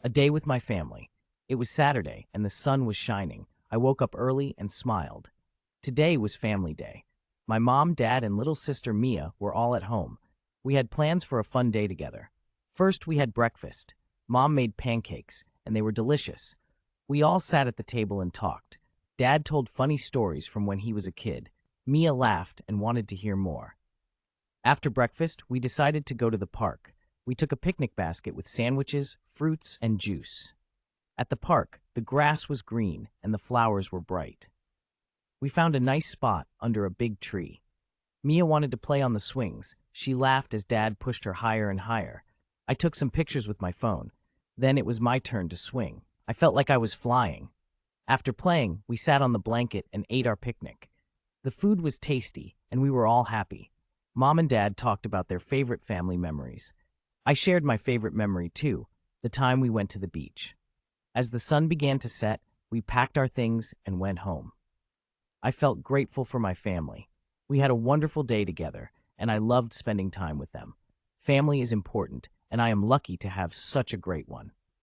A day with my family. It was Saturday, and the sun was shining. I woke up early and smiled. Today was family day. My mom, dad, and little sister Mia were all at home. We had plans for a fun day together. First, we had breakfast. Mom made pancakes, and they were delicious. We all sat at the table and talked. Dad told funny stories from when he was a kid. Mia laughed and wanted to hear more. After breakfast, we decided to go to the park. We took a picnic basket with sandwiches, fruits, and juice. At the park, the grass was green and the flowers were bright. We found a nice spot under a big tree. Mia wanted to play on the swings. She laughed as Dad pushed her higher and higher. I took some pictures with my phone. Then it was my turn to swing. I felt like I was flying. After playing, we sat on the blanket and ate our picnic. The food was tasty, and we were all happy. Mom and Dad talked about their favorite family memories. I shared my favorite memory too, the time we went to the beach. As the sun began to set, we packed our things and went home. I felt grateful for my family. We had a wonderful day together, and I loved spending time with them. Family is important, and I am lucky to have such a great one.